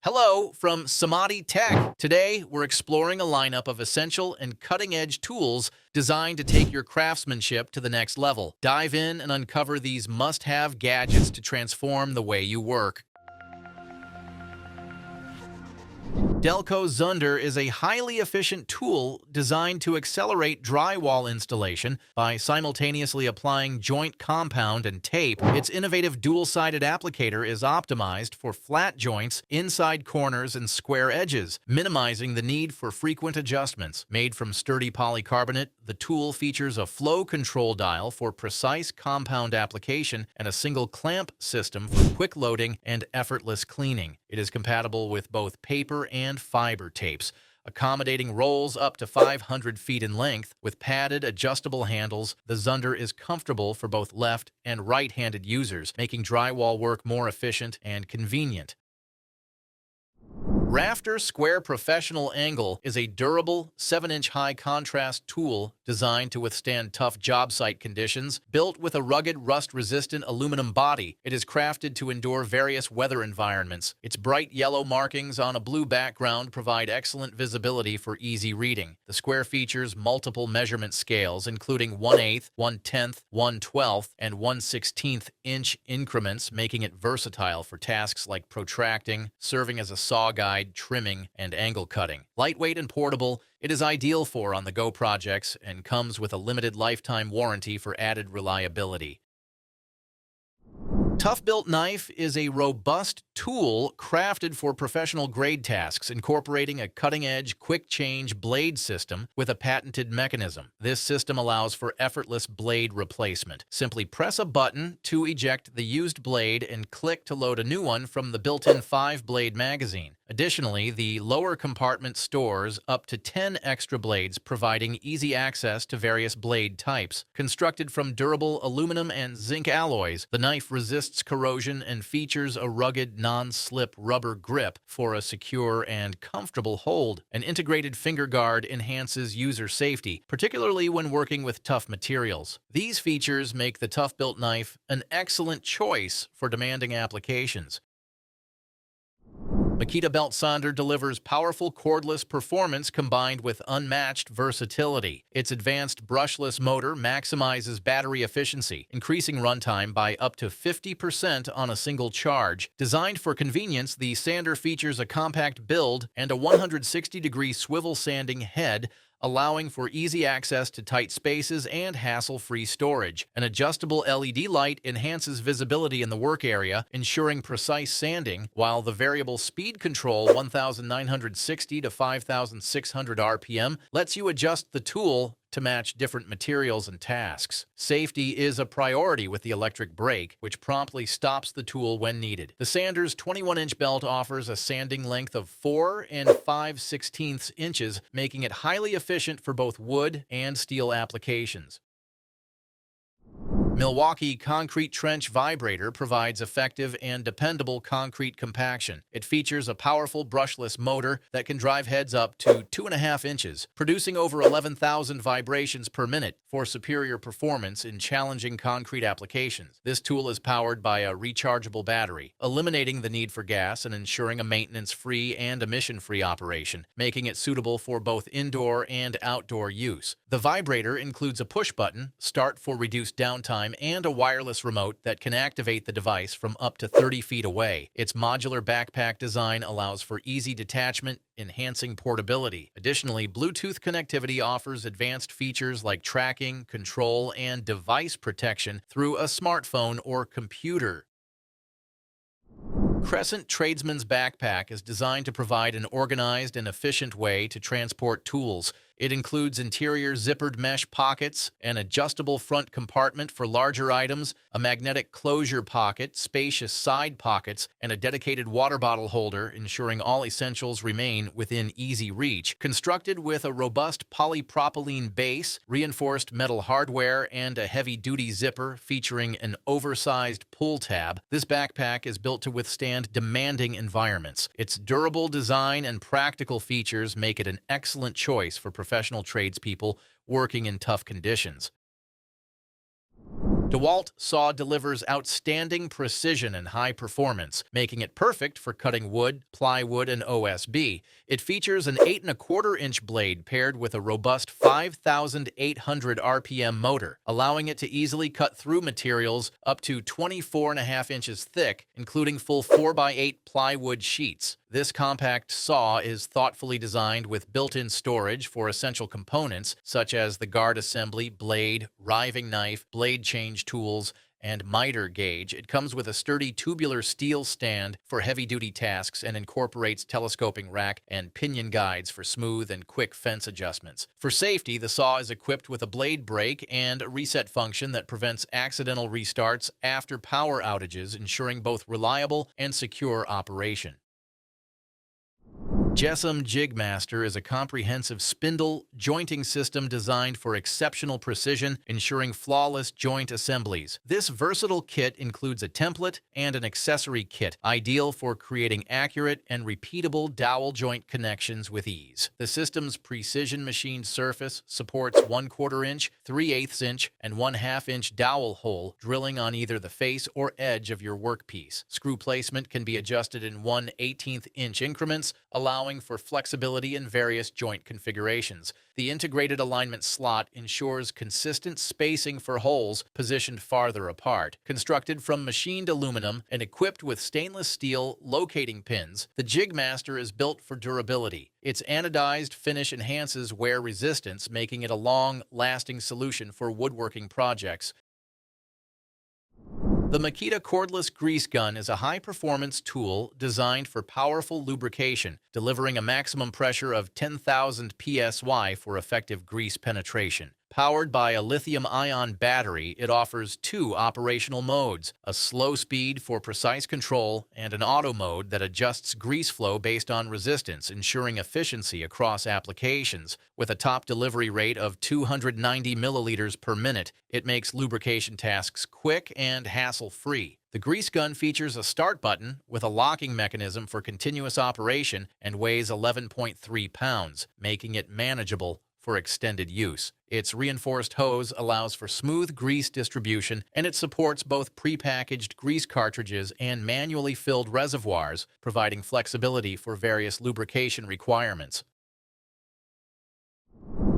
Hello from samaditech. Today, we're exploring a lineup of essential and cutting-edge tools designed to take your craftsmanship to the next level. Dive in and uncover these must-have gadgets to transform the way you work. Delko Zunder is a highly efficient tool designed to accelerate drywall installation by simultaneously applying joint compound and tape. Its innovative dual-sided applicator is optimized for flat joints, inside corners, and square edges, minimizing the need for frequent adjustments. Made from sturdy polycarbonate, the tool features a flow control dial for precise compound application and a single clamp system for quick loading and effortless cleaning. It is compatible with both paper and fiber tapes, accommodating rolls up to 500 feet in length. With padded, adjustable handles, the Zunder is comfortable for both left and right-handed users, making drywall work more efficient and convenient. Rafter Square Professional Angle is a durable, 7-inch high-contrast tool designed to withstand tough job site conditions. Built with a rugged, rust-resistant aluminum body, it is crafted to endure various weather environments. Its bright yellow markings on a blue background provide excellent visibility for easy reading. The Square features multiple measurement scales, including 1/8, 1/10, 1/12, and 1/16 inch increments, making it versatile for tasks like protracting, serving as a saw guide, trimming, and angle cutting. Lightweight and portable, it is ideal for on-the-go projects and comes with a limited lifetime warranty for added reliability. ToughBuilt knife is a robust tool crafted for professional-grade tasks, incorporating a cutting-edge, quick-change blade system with a patented mechanism. This system allows for effortless blade replacement. Simply press a button to eject the used blade and click to load a new one from the built-in 5-blade magazine. Additionally, the lower compartment stores up to 10 extra blades, providing easy access to various blade types. Constructed from durable aluminum and zinc alloys, the knife resists corrosion and features a rugged, non-slip rubber grip for a secure and comfortable hold. An integrated finger guard enhances user safety, particularly when working with tough materials. These features make the ToughBuilt knife an excellent choice for demanding applications. Makita Belt Sander delivers powerful cordless performance combined with unmatched versatility. Its advanced brushless motor maximizes battery efficiency, increasing runtime by up to 50% on a single charge. Designed for convenience, the sander features a compact build and a 160-degree swivel sanding head, allowing for easy access to tight spaces and hassle-free storage. An adjustable LED light enhances visibility in the work area, ensuring precise sanding, while the variable speed control 1960 to 5600 RPM lets you adjust the tool to match different materials and tasks. Safety is a priority with the electric brake, which promptly stops the tool when needed. The sander's 21-inch belt offers a sanding length of 4 5/16 inches, making it highly efficient for both wood and steel applications. Milwaukee Concrete Trench Vibrator provides effective and dependable concrete compaction. It features a powerful brushless motor that can drive heads up to 2.5 inches, producing over 11,000 vibrations per minute for superior performance in challenging concrete applications. This tool is powered by a rechargeable battery, eliminating the need for gas and ensuring a maintenance-free and emission-free operation, making it suitable for both indoor and outdoor use. The vibrator includes a push button, start for reduced downtime, and a wireless remote that can activate the device from up to 30 feet away. Its modular backpack design allows for easy detachment, enhancing portability. Additionally, Bluetooth connectivity offers advanced features like tracking, control, and device protection through a smartphone or computer. Crescent Tradesman's Backpack is designed to provide an organized and efficient way to transport tools. It includes interior zippered mesh pockets, an adjustable front compartment for larger items, a magnetic closure pocket, spacious side pockets, and a dedicated water bottle holder, ensuring all essentials remain within easy reach. Constructed with a robust polypropylene base, reinforced metal hardware, and a heavy-duty zipper featuring an oversized pull tab, this backpack is built to withstand demanding environments. Its durable design and practical features make it an excellent choice for professional tradespeople working in tough conditions. DeWalt saw delivers outstanding precision and high performance, making it perfect for cutting wood, plywood, and OSB. It features an 8¼ inch blade paired with a robust 5,800 RPM motor, allowing it to easily cut through materials up to 24½ inches thick, including full 4x8 plywood sheets. This compact saw is thoughtfully designed with built-in storage for essential components such as the guard assembly, blade, riving knife, blade change tools, and miter gauge. It comes with a sturdy tubular steel stand for heavy-duty tasks and incorporates telescoping rack and pinion guides for smooth and quick fence adjustments. For safety, the saw is equipped with a blade brake and a reset function that prevents accidental restarts after power outages, ensuring both reliable and secure operation. JessEm Jig Master is a comprehensive spindle jointing system designed for exceptional precision, ensuring flawless joint assemblies. This versatile kit includes a template and an accessory kit, ideal for creating accurate and repeatable dowel joint connections with ease. The system's precision machined surface supports 1/4 inch, 3/8 inch, and 1/2 inch dowel hole drilling on either the face or edge of your workpiece. Screw placement can be adjusted in 1/18 inch increments, allowing for flexibility in various joint configurations. The integrated alignment slot ensures consistent spacing for holes positioned farther apart. Constructed from machined aluminum and equipped with stainless steel locating pins, the Jig Master is built for durability. Its anodized finish enhances wear resistance, making it a long-lasting solution for woodworking projects. The Makita cordless grease gun is a high-performance tool designed for powerful lubrication, delivering a maximum pressure of 10,000 psi for effective grease penetration. Powered by a lithium-ion battery, it offers 2 operational modes, a slow speed for precise control and an auto mode that adjusts grease flow based on resistance, ensuring efficiency across applications. With a top delivery rate of 290 milliliters per minute, it makes lubrication tasks quick and hassle-free. The grease gun features a start button with a locking mechanism for continuous operation and weighs 11.3 pounds, making it manageable for extended use. Its reinforced hose allows for smooth grease distribution, and it supports both prepackaged grease cartridges and manually filled reservoirs, providing flexibility for various lubrication requirements.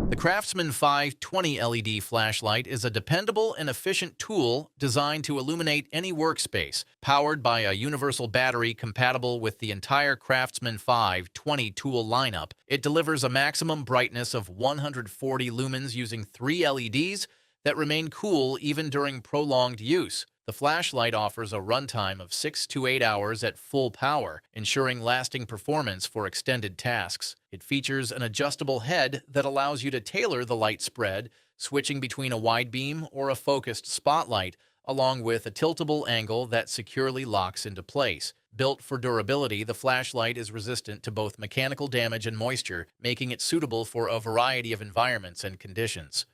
The Craftsman 520 LED flashlight is a dependable and efficient tool designed to illuminate any workspace. Powered by a universal battery compatible with the entire Craftsman 520 tool lineup, it delivers a maximum brightness of 140 lumens using 3 LEDs that remain cool even during prolonged use. The flashlight offers a runtime of 6 to 8 hours at full power, ensuring lasting performance for extended tasks. It features an adjustable head that allows you to tailor the light spread, switching between a wide beam or a focused spotlight, along with a tiltable angle that securely locks into place. Built for durability, the flashlight is resistant to both mechanical damage and moisture, making it suitable for a variety of environments and conditions.